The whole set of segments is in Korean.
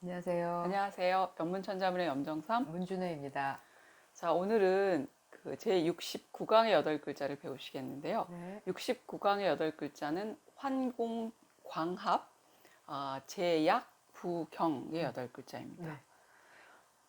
안녕하세요. 안녕하세요. 연문천자문의 염정삼. 문준혜입니다. 자, 오늘은 그 제69강의 8글자를 배우시겠는데요. 네. 69강의 8글자는 환공, 광합, 제약, 부경의 8글자입니다. 네.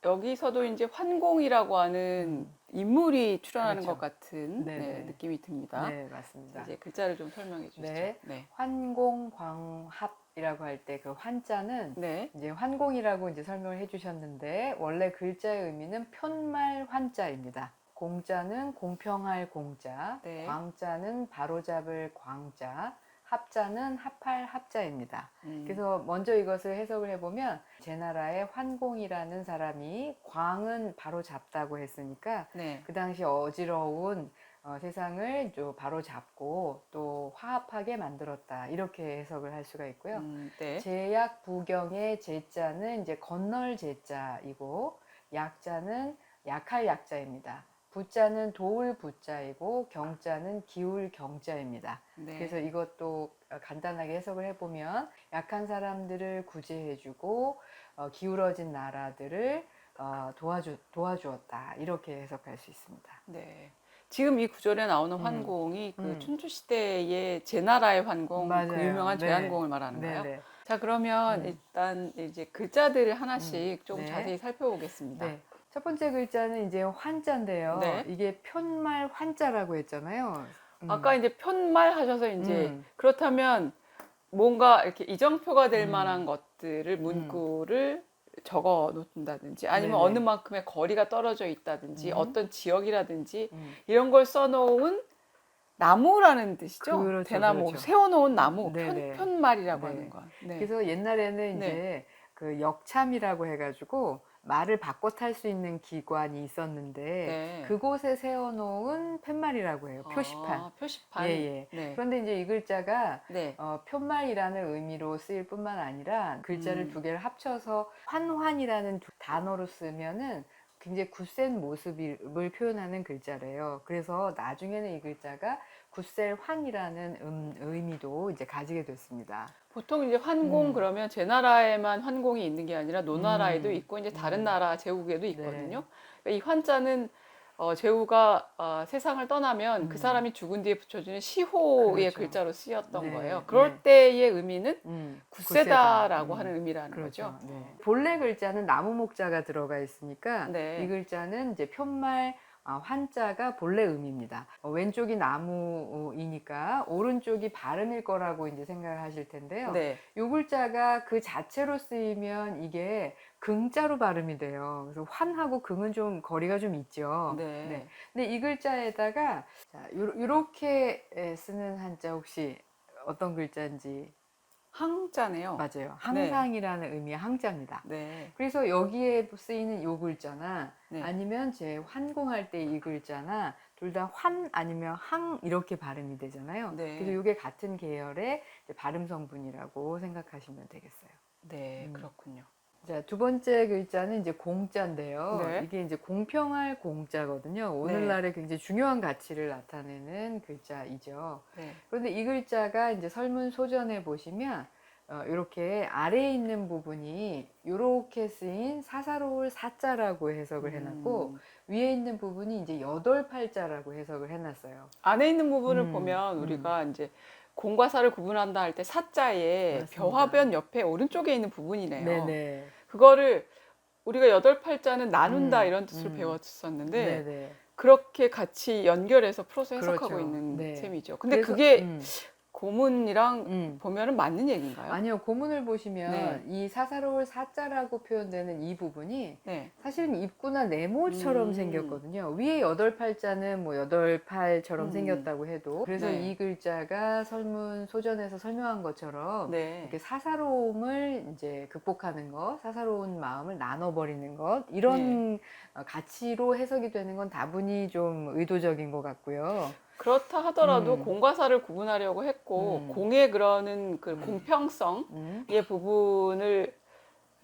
여기서도 이제 환공이라고 하는 인물이 출연하는 그렇죠. 것 같은 느낌이 듭니다. 네, 맞습니다. 이제 글자를 좀 설명해 주시죠. 네. 환공광합이라고 할 때 그 환자는 네. 이제 환공이라고 이제 설명을 해주셨는데 원래 글자의 의미는 편말 환자입니다. 공자는 공평할 공자, 네. 광자는 바로잡을 광자, 합자는 합할 합자입니다. 그래서 먼저 이것을 해석을 해보면 제나라의 환공이라는 사람이 광은 바로 잡다고 했으니까 네. 그 당시 어지러운 세상을 바로 잡고 또 화합하게 만들었다, 이렇게 해석을 할 수가 있고요. 네. 제약 부경의 제자는 이제 건널 제자이고 약자는 약할 약자입니다. 부자는 도울 부자이고 경자는 기울 경자입니다. 네. 그래서 이것도 간단하게 해석을 해보면 약한 사람들을 구제해주고 기울어진 나라들을 도와주었다, 이렇게 해석할 수 있습니다. 네. 지금 이 구절에 나오는 환공이 그 춘추 시대의 제나라의 환공, 맞아요. 그 유명한 네. 제환공을 말하는가요? 네네. 자, 그러면 일단 이제 글자들을 하나씩 좀 네. 자세히 살펴보겠습니다. 네. 첫 번째 글자는 이제 환자인데요. 네. 이게 편말 환자라고 했잖아요. 아까 이제 편말 하셔서 이제 그렇다면 뭔가 이렇게 이정표가 될 만한 것들을 문구를 적어 놓는다든지 아니면 네네. 어느 만큼의 거리가 떨어져 있다든지 어떤 지역이라든지 음. 이런 걸 써놓은 나무라는 뜻이죠. 그렇죠, 대나무, 그렇죠. 세워놓은 나무, 네네. 편말이라고 네. 하는 건. 네. 그래서 옛날에는 네. 이제 그 역참이라고 해가지고 말을 바꿔 탈 수 있는 기관이 있었는데 네. 그곳에 세워놓은 팻말이라고 해요. 표시판. 표시판. 예. 네. 그런데 이제 이 글자가 네. 편말이라는 의미로 쓰일 뿐만 아니라 글자를 두 개를 합쳐서 환환이라는 단어로 쓰면은 굉장히 굳센 모습을 표현하는 글자래요. 그래서 나중에는 이 글자가 굳셀환이라는 의미도 이제 가지게 됐습니다. 보통 이제 환공 그러면 제 나라에만 환공이 있는 게 아니라 노나라에도 있고 이제 다른 나라 제국에도 있거든요. 그러니까 이 환자는 제후가 세상을 떠나면 그 사람이 죽은 뒤에 붙여주는 시호의 그렇죠. 글자로 쓰였던 네, 거예요. 그럴 때의 의미는 굳세다라고 하는 의미라는 그렇죠. 거죠. 네. 본래 글자는 나무 목자가 들어가 있으니까 네. 이 글자는 이제 편말 환자가 본래 의미입니다. 왼쪽이 나무이니까 오른쪽이 발음일 거라고 이제 생각을 하실 텐데요. 네. 이 글자가 그 자체로 쓰이면 이게 긍자로 발음이 돼요. 그래서 환하고 긍은 좀 거리가 좀 있죠. 네. 근데 이 글자에다가 이렇게 쓰는 한자 혹시 어떤 글자인지? 항자네요. 맞아요. 항상이라는 의미의 항자입니다. 네. 그래서 여기에 쓰이는 요 글자나 네. 아니면 제 환공할 때 이 글자나 둘 다 환 아니면 항 이렇게 발음이 되잖아요. 네. 그래서 이게 같은 계열의 발음 성분이라고 생각하시면 되겠어요. 네, 그렇군요. 자, 두 번째 글자는 이제 공자인데요. 네. 이게 이제 공평할 공자거든요. 오늘날의 굉장히 중요한 가치를 나타내는 글자이죠. 네. 그런데 이 글자가 이제 설문 소전에 보시면 이렇게 아래에 있는 부분이 이렇게 쓰인 사사로울 사자라고 해석을 해놨고 위에 있는 부분이 이제 여덟 팔자라고 해석을 해놨어요. 안에 있는 부분을 보면 우리가 이제 공과 사를 구분한다 할 때 사자에 맞습니다. 벼화변 옆에 오른쪽에 있는 부분이네요. 네네. 그거를 우리가 여덟 팔자는 나눈다 이런 뜻으로 배웠었는데 네네. 그렇게 같이 연결해서 풀어서 해석하고 그렇죠. 있는 네. 셈이죠. 근데 그래서, 그게 고문이랑 보면은 맞는 얘기인가요? 아니요. 고문을 보시면 네. 이 사사로울 사자라고 표현되는 이 부분이 네. 사실은 입구나 네모처럼 생겼거든요. 위에 여덟 팔자는 뭐 여덟 팔처럼 생겼다고 해도 그래서 네. 이 글자가 설문 소전에서 설명한 것처럼 네. 이렇게 사사로움을 이제 극복하는 것, 사사로운 마음을 나눠버리는 것 이런 가치로 해석이 되는 건 다분히 좀 의도적인 것 같고요. 그렇다 하더라도 공과 사를 구분하려고 했고 공의 그러는 그 공평성의 부분을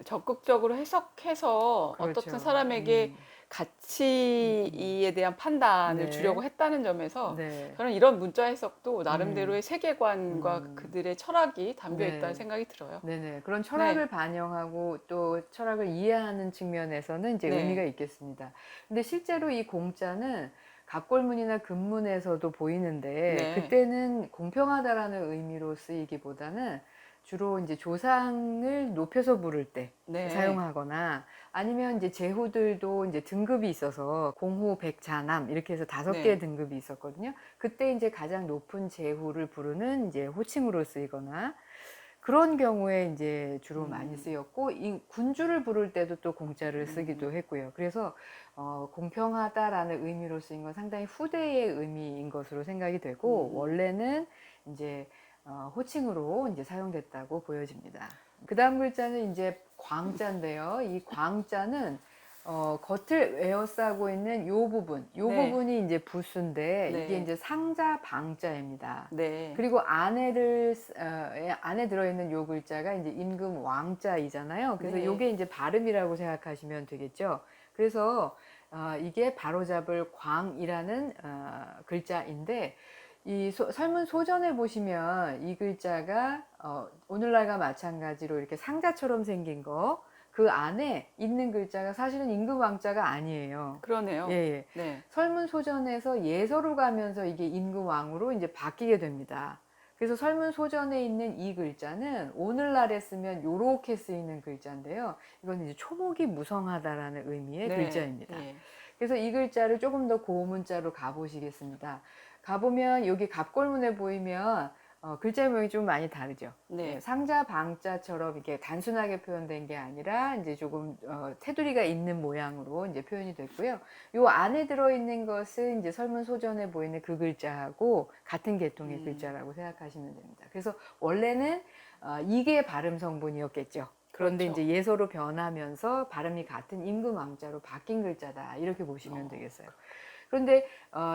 적극적으로 해석해서 그렇죠. 어떻든 사람에게 가치에 대한 판단을 네. 주려고 했다는 점에서 네. 저는 이런 문자 해석도 나름대로의 세계관과 음. 그들의 철학이 담겨 네. 있다는 생각이 들어요. 네네. 그런 철학을 반영하고 또 철학을 이해하는 측면에서는 이제 네. 의미가 있겠습니다. 근데 실제로 이 공자는 갑골문이나 금문에서도 보이는데 네. 그때는 공평하다라는 의미로 쓰이기보다는 주로 이제 조상을 높여서 부를 때 네. 사용하거나 아니면 이제 제후들도 이제 등급이 있어서 공후, 백, 자남 이렇게 해서 5개의 네. 등급이 있었거든요. 그때 이제 가장 높은 제후를 부르는 이제 호칭으로 쓰이거나 그런 경우에 이제 주로 많이 쓰였고, 이 군주를 부를 때도 또 공자를 쓰기도 했고요. 그래서 공평하다라는 의미로 쓰인 건 상당히 후대의 의미인 것으로 생각이 되고, 원래는 이제 호칭으로 이제 사용됐다고 보여집니다. 그 다음 글자는 이제 광자인데요. 이 광자는 겉을 에워싸고 있는 요 부분, 요 네. 부분이 이제 부수인데 네. 이게 이제 상자 방자입니다. 네. 그리고 안에 들어있는 요 글자가 이제 임금 왕자이잖아요. 그래서 네. 요게 이제 발음이라고 생각하시면 되겠죠. 그래서 이게 바로잡을 광이라는 글자인데 이 설문 소전에 보시면 이 글자가 오늘날과 마찬가지로 이렇게 상자처럼 생긴 거, 그 안에 있는 글자가 사실은 임금 왕자가 아니에요. 그러네요. 예, 예. 네. 설문소전에서 예서로 가면서 이게 임금왕으로 이제 바뀌게 됩니다. 그래서 설문소전에 있는 이 글자는 오늘날에 쓰면 요렇게 쓰이는 글자인데요. 이건 이제 초목이 무성하다라는 의미의 네. 글자입니다. 예. 그래서 이 글자를 조금 더 고문자로 가보시겠습니다. 가보면 여기 갑골문에 보이면 글자 모양이 좀 많이 다르죠. 네. 예, 상자 방자처럼 이렇게 단순하게 표현된 게 아니라 이제 조금 테두리가 있는 모양으로 이제 표현이 됐고요. 요 안에 들어있는 것은 이제 설문소전에 보이는 그 글자하고 같은 계통의 글자라고 생각하시면 됩니다. 그래서 원래는 이게 발음 성분이었겠죠. 그런데 그렇죠. 이제 예서로 변하면서 발음이 같은 임금 왕자로 바뀐 글자다 이렇게 보시면 되겠어요. 그런데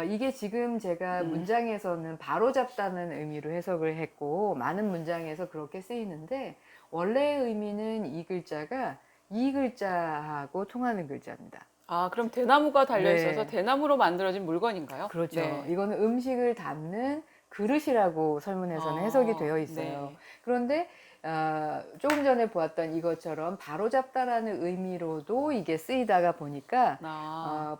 이게 지금 제가 문장에서는 바로잡다는 의미로 해석을 했고 많은 문장에서 그렇게 쓰이는데 원래의 의미는 이 글자가 이 글자하고 통하는 글자입니다. 아, 그럼 대나무가 달려 네. 있어서 대나무로 만들어진 물건인가요? 그렇죠. 네. 이거는 음식을 담는 그릇이라고 설문에서는 해석이 되어 있어요. 네. 그런데 조금 전에 보았던 이것처럼 바로잡다라는 의미로도 이게 쓰이다가 보니까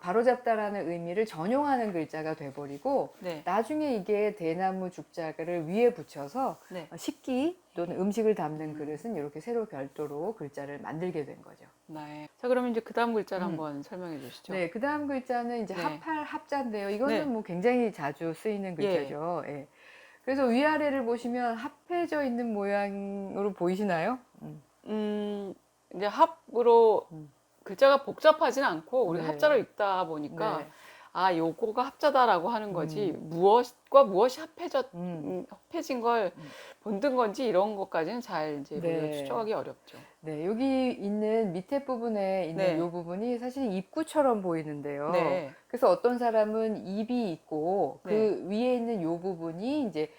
바로잡다라는 의미를 전용하는 글자가 돼버리고 네. 나중에 이게 대나무 죽자를 위에 붙여서 네. 식기 또는 음식을 담는 그릇은 이렇게 새로 별도로 글자를 만들게 된 거죠. 네. 자, 그러면 이제 그 다음 글자를 한번 설명해 주시죠. 네, 그 다음 글자는 이제 네. 합할 합자인데요. 이거는 네. 뭐 굉장히 자주 쓰이는 글자죠. 예. 그래서 위아래를 보시면 합해져 있는 모양으로 보이시나요? 이제 합으로 글자가 복잡하진 않고 우리가 네. 합자로 읽다 보니까 네. 아, 요거가 합자다라고 하는 거지 무엇과 무엇이 합해진 걸 본든 건지 이런 것까지는 잘 이제 네. 우리가 추정하기 어렵죠. 네, 여기 있는 밑에 부분에 있는 네. 이 부분이 사실 입구처럼 보이는데요. 네. 그래서 어떤 사람은 입이 있고 그 네. 위에 있는 이 부분이 이제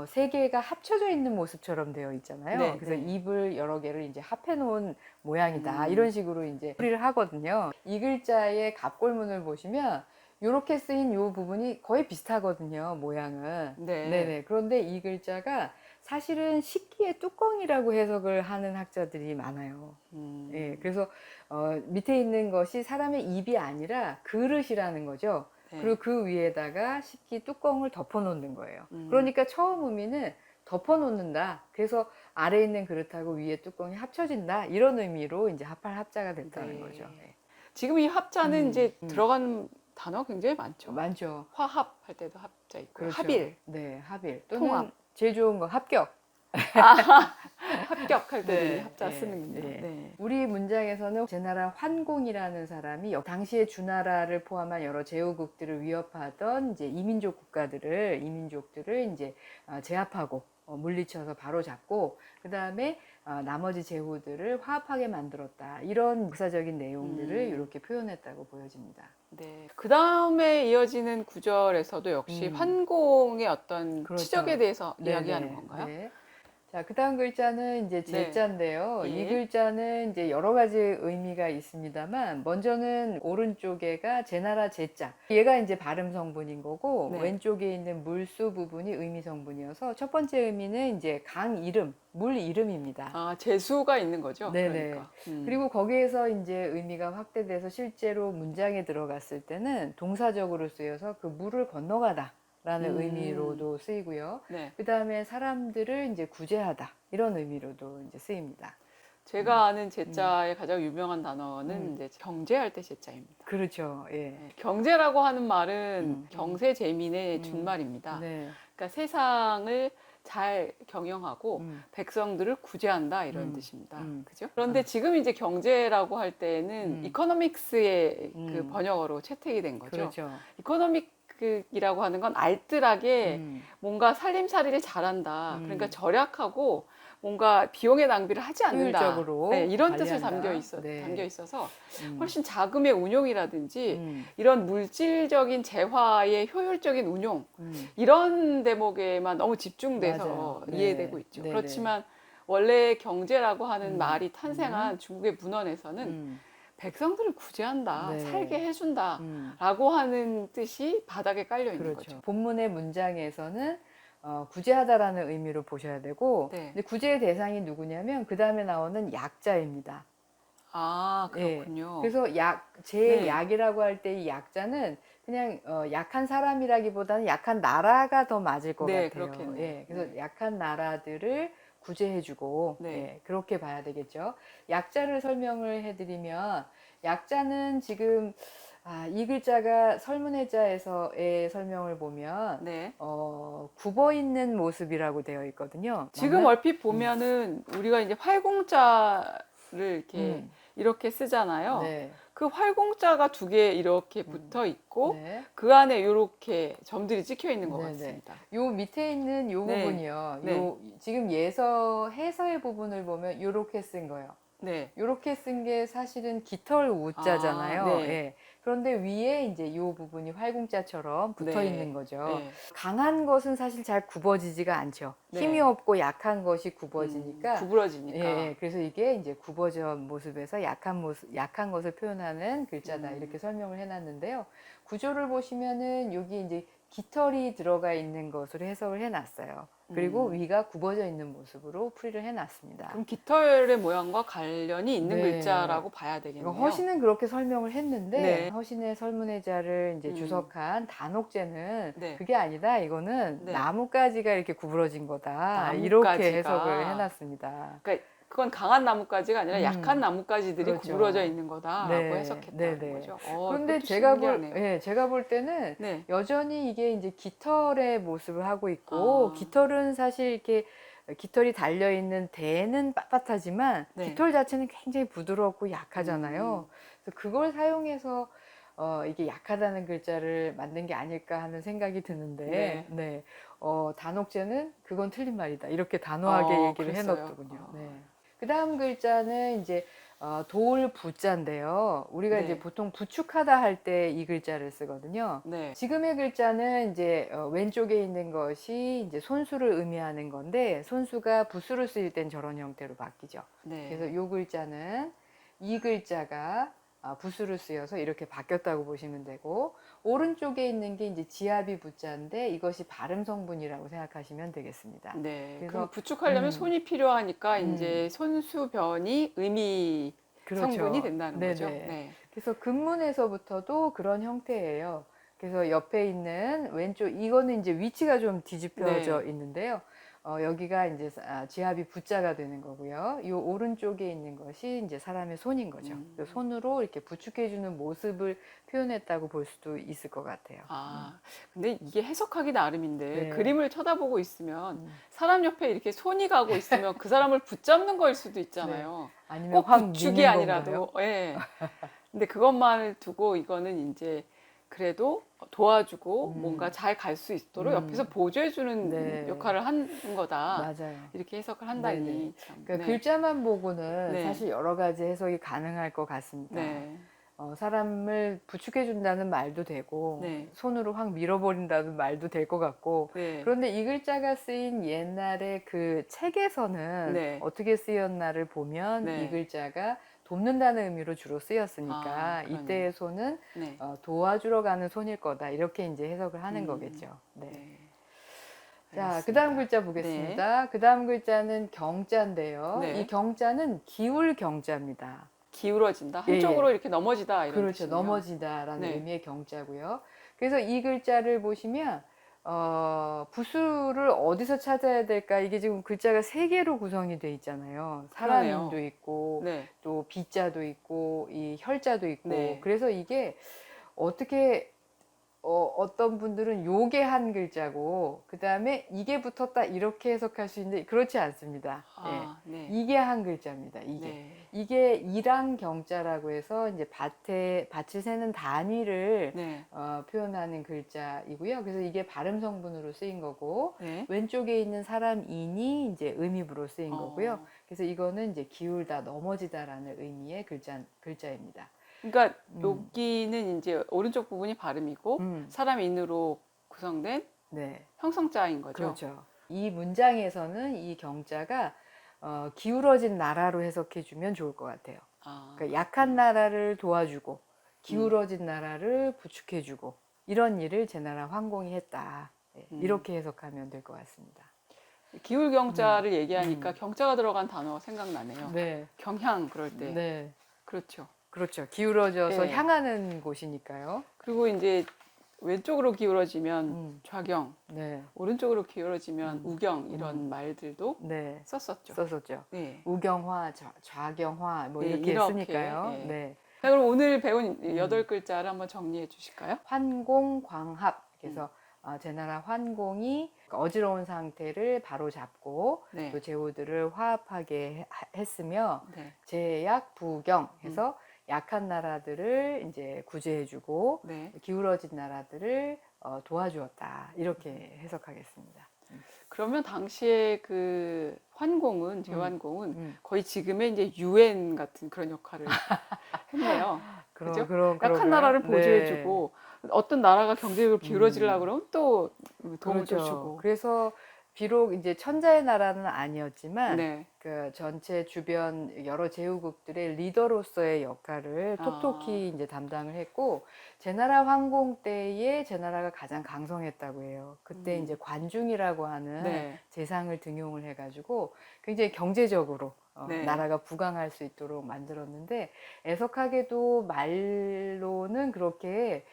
세 개가 합쳐져 있는 모습처럼 되어 있잖아요. 네, 그래서 네. 입을 여러 개를 이제 합해 놓은 모양이다. 이런 식으로 이제 풀이를 하거든요. 이 글자의 갑골문을 보시면 이렇게 쓰인 이 부분이 거의 비슷하거든요. 모양은. 네. 네네. 그런데 이 글자가 사실은 식기의 뚜껑이라고 해석을 하는 학자들이 많아요. 예, 그래서 밑에 있는 것이 사람의 입이 아니라 그릇이라는 거죠. 네. 그리고 그 위에다가 식기 뚜껑을 덮어 놓는 거예요. 그러니까 처음 의미는 덮어 놓는다. 그래서 아래에 있는 그릇하고 위에 뚜껑이 합쳐진다. 이런 의미로 이제 합할 합자가 됐다는 네. 거죠. 지금 이 합자는 이제 들어가는 단어 굉장히 많죠. 많죠. 화합 할 때도 합자 있고 그렇죠. 합일, 네, 합일. 또는 통합. 제일 좋은 거 합격. 합격할 때도 네, 이 합자 네, 쓰는군요. 네. 네. 우리 문장에서는 제나라 환공이라는 사람이 당시에 주나라를 포함한 여러 제후국들을 위협하던 이제 이민족들을 이제 제압하고 물리쳐서 바로잡고 그 다음에 나머지 제후들을 화합하게 만들었다. 이런 역사적인 내용들을 이렇게 표현했다고 보여집니다. 네. 그 다음에 이어지는 구절에서도 역시 환공의 어떤 그렇죠. 치적에 대해서 네, 이야기하는 네, 건가요? 네. 자, 그다음 글자는 이제 네. 제자인데요. 예. 이 글자는 이제 여러 가지 의미가 있습니다만, 먼저는 오른쪽에가 제나라 제자. 얘가 이제 발음 성분인 거고, 네. 왼쪽에 있는 물수 부분이 의미 성분이어서 첫 번째 의미는 이제 강 이름, 물 이름입니다. 아, 재수가 있는 거죠? 네네. 그러니까. 그리고 거기에서 이제 의미가 확대돼서 실제로 문장에 들어갔을 때는 동사적으로 쓰여서 그 물을 건너가다 라는 의미로도 쓰이고요. 네. 그 다음에 사람들을 이제 구제하다 이런 의미로도 이제 쓰입니다. 제가 아는 제자의 가장 유명한 단어는 이제 경제할 때 제자입니다. 그렇죠. 예. 네, 경제라고 하는 말은 경세 재민의 준말입니다. 네. 그러니까 세상을 잘 경영하고 백성들을 구제한다 이런 뜻입니다. 그죠? 그런데 지금 이제 경제라고 할 때는 이코노믹스의 그 번역어로 채택이 된 거죠. 그렇죠. 이코노믹이라고 하는 건 알뜰하게 뭔가 살림살이를 잘한다. 그러니까 절약하고 뭔가 비용의 낭비를 하지 않는다. 효율적으로 네, 이런 뜻을 관리한다. 담겨 있어서 음. 훨씬 자금의 운용이라든지 이런 물질적인 재화의 효율적인 운용 이런 대목에만 너무 집중돼서 맞아요. 네. 이해되고 있죠. 네네. 그렇지만 원래 경제라고 하는 말이 탄생한 중국의 문헌에서는 백성들을 구제한다, 네. 살게 해준다 라고 하는 뜻이 바닥에 깔려 있는 그렇죠. 거죠. 본문의 문장에서는 구제하다라는 의미로 보셔야 되고, 네. 근데 구제의 대상이 누구냐면 그 다음에 나오는 약자입니다. 아, 예. 그렇군요. 그래서 네. 약이라고 할 때 이 약자는 그냥 약한 사람이라기보다는 약한 나라가 더 맞을 것 네, 같아요. 그렇겠네요. 예. 그래서 네. 약한 나라들을 구제해주고, 네. 예, 그렇게 봐야 되겠죠. 약자를 설명을 해드리면, 약자는 지금 이 글자가 설문해자에서의 설명을 보면 네. 굽어 있는 모습이라고 되어 있거든요. 지금 맞나? 얼핏 보면은 우리가 이제 활공자를 이렇게 쓰잖아요. 네. 그 활공자가 두 개 이렇게 붙어 있고 네. 그 안에 이렇게 점들이 찍혀 있는 것 네네. 같습니다. 요 밑에 있는 요 네. 부분이요. 네. 요 지금 해서의 부분을 보면 요렇게 쓴 거예요. 네. 요렇게 쓴 게 사실은 깃털 우자잖아요. 아, 네. 예. 그런데 위에 이제 요 부분이 활궁자처럼 붙어 네. 있는 거죠. 네. 강한 것은 사실 잘 굽어지지가 않죠. 네. 힘이 없고 약한 것이 굽어지니까. 구부러지니까. 예, 그래서 이게 이제 굽어진 모습에서 약한 것을 표현하는 글자다. 이렇게 설명을 해놨는데요. 구조를 보시면은 여기 이제 깃털이 들어가 있는 것으로 해석을 해놨어요. 그리고 위가 굽어져 있는 모습으로 풀이를 해놨습니다. 그럼 깃털의 모양과 관련이 있는 네. 글자라고 봐야 되겠네요. 허신은 그렇게 설명을 했는데 네. 허신의 설문해자를 이제 주석한 단옥제는 네. 그게 아니다. 이거는 네. 나뭇가지가 이렇게 구부러진 거다. 나뭇가지가. 이렇게 해석을 해놨습니다. 그러니까 그건 강한 나뭇가지가 아니라 약한 나뭇가지들이 그렇죠. 구부러져 있는 거다라고 네. 해석했다는 네네. 거죠. 그런데 그것도 제가 신기하네요. 볼 때는 네. 여전히 이게 이제 깃털의 모습을 하고 있고, 깃털은 사실 이렇게 깃털이 달려 있는 대는 빳빳하지만 네. 깃털 자체는 굉장히 부드럽고 약하잖아요. 그래서 그걸 사용해서 이게 약하다는 글자를 만든 게 아닐까 하는 생각이 드는데, 네. 단옥제는 그건 틀린 말이다. 이렇게 단호하게 얘기를 그랬어요. 해놓더군요. 네. 그 다음 글자는 이제 돌 부자인데요. 우리가 네. 이제 보통 부축하다 할 때 이 글자를 쓰거든요. 네. 지금의 글자는 이제 왼쪽에 있는 것이 이제 손수를 의미하는 건데, 손수가 붓수로 쓰일 땐 저런 형태로 바뀌죠. 네. 그래서 이 글자는 이 글자가 붓수로 쓰여서 이렇게 바뀌었다고 보시면 되고, 오른쪽에 있는 게 이제 지아비 부자인데 이것이 발음 성분이라고 생각하시면 되겠습니다. 네. 그래서 그럼 부축하려면 손이 필요하니까 이제 손수변이 의미 그렇죠. 성분이 된다는 네네. 거죠. 네. 그래서 근문에서부터도 그런 형태예요. 그래서 옆에 있는 왼쪽 이거는 이제 위치가 좀 뒤집혀져 있는데요. 여기가 이제 지압이 부자가 되는 거고요. 이 오른쪽에 있는 것이 이제 사람의 손인 거죠. 그래서 손으로 이렇게 부축해주는 모습을 표현했다고 볼 수도 있을 것 같아요. 근데 이게 해석하기 나름인데 네. 그림을 쳐다보고 있으면 사람 옆에 이렇게 손이 가고 있으면 그 사람을 붙잡는 거일 수도 있잖아요. 아니면 꼭 확 부축이 미는 아니라도. 건가요? 예. 근데 그것만을 두고 이거는 이제 그래도 도와주고 뭔가 잘 갈 수 있도록 옆에서 보조해주는 네. 역할을 하는 거다. 맞아요. 이렇게 해석을 한다니. 네네. 참. 그러니까 네. 글자만 보고는 네. 사실 여러 가지 해석이 가능할 것 같습니다. 네. 사람을 부축해준다는 말도 되고 네. 손으로 확 밀어버린다는 말도 될 것 같고 네. 그런데 이 글자가 쓰인 옛날에 그 책에서는 네. 어떻게 쓰였나를 보면 네. 이 글자가 돕는다는 의미로 주로 쓰였으니까 아, 그러네요. 이때의 손은 네. 도와주러 가는 손일 거다 이렇게 이제 해석을 하는 음. 거겠죠. 네. 네. 자, 알겠습니다. 그 다음 글자 보겠습니다. 그 다음 글자는 경자인데요. 네. 이 경자는 기울 경자입니다. 기울어진다. 예, 한쪽으로 예. 이렇게 넘어지다 이런 그렇죠. 뜻이네요. 넘어지다라는 네. 의미의 경자고요. 그래서 이 글자를 보시면 부수를 어디서 찾아야 될까? 이게 지금 글자가 세 개로 구성이 돼 있잖아요. 사람인도 그러네요. 있고 네. 또 비자도 있고 이 혈자도 있고 네. 그래서 이게 어떻게 어떤 분들은 요게 한 글자고 그 다음에 이게 붙었다 이렇게 해석할 수 있는데 그렇지 않습니다. 아, 네. 이게 한 글자입니다. 네. 이게 일랑 경자라고 해서 이제 밭을 세는 단위를 네. 표현하는 글자이고요. 그래서 이게 발음 성분으로 쓰인 거고 네. 왼쪽에 있는 사람 인이 이제 의미부로 쓰인 어. 거고요. 그래서 이거는 이제 기울다, 넘어지다라는 의미의 글자입니다. 그러니까 여기는 이제 오른쪽 부분이 발음이고 사람 인으로 구성된 네. 형성자인 거죠. 그렇죠. 이 문장에서는 이 경자가 기울어진 나라로 해석해 주면 좋을 것 같아요. 아, 그러니까 약한 나라를 도와주고 기울어진 나라를 부축해 주고 이런 일을 제나라 황공이 했다. 이렇게 해석하면 될 것 같습니다. 기울 경자를 얘기하니까 경자가 들어간 단어가 생각나네요. 네. 경향 그럴 때. 네. 그렇죠. 그렇죠. 기울어져서 네. 향하는 곳이니까요. 그리고 이제 왼쪽으로 기울어지면 좌경, 네. 오른쪽으로 기울어지면 우경 이런 말들도 네. 썼었죠. 썼었죠. 네. 우경화, 좌경화 뭐 네, 이렇게 이렇게, 쓰니까요. 네. 네. 자, 그럼 오늘 배운 8글자를 한번 정리해 주실까요? 환공광합. 그래서 제나라 환공이 어지러운 상태를 바로 잡고 네. 또 제후들을 화합하게 했으며 네. 제약 부경 해서 약한 나라들을 이제 구제해주고 네. 기울어진 나라들을 도와주었다 이렇게 해석하겠습니다. 그러면 당시에 그 환공은 제환공은 거의 지금의 이제 UN 같은 그런 역할을 했네요. 그죠? 약한 나라를 보조해주고 어떤 나라가 경제적으로 기울어지려고 그러면 또 도움을 좀 주고. 그래서 비록 이제 천자의 나라는 아니었지만 네. 그 전체 주변 여러 제후국들의 리더로서의 역할을 톡톡히 이제 담당을 했고 제나라 황공 때에 제나라가 가장 강성했다고 해요. 그때 이제 관중이라고 하는 네. 재상을 등용을 해가지고 굉장히 경제적으로 네. 나라가 부강할 수 있도록 만들었는데 애석하게도 말로는 그렇게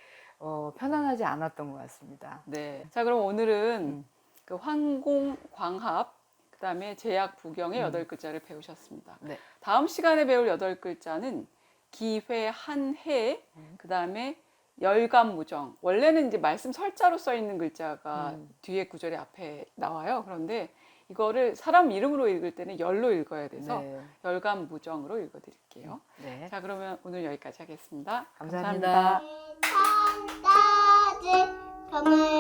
편안하지 않았던 것 같습니다. 네. 자, 그럼 오늘은 그 환공, 광합, 그 다음에 제약, 부경의 8글자를 배우셨습니다. 네. 다음 시간에 배울 8글자는 기회, 한해, 그 다음에 열감, 무정. 원래는 이제 말씀 설자로 써 있는 글자가 뒤에 구절에 앞에 나와요. 그런데 이거를 사람 이름으로 읽을 때는 열로 읽어야 돼서 네. 열감, 무정으로 읽어드릴게요. 네. 자, 그러면 오늘 여기까지 하겠습니다. 감사합니다. 감사합니다. 한 가지 병을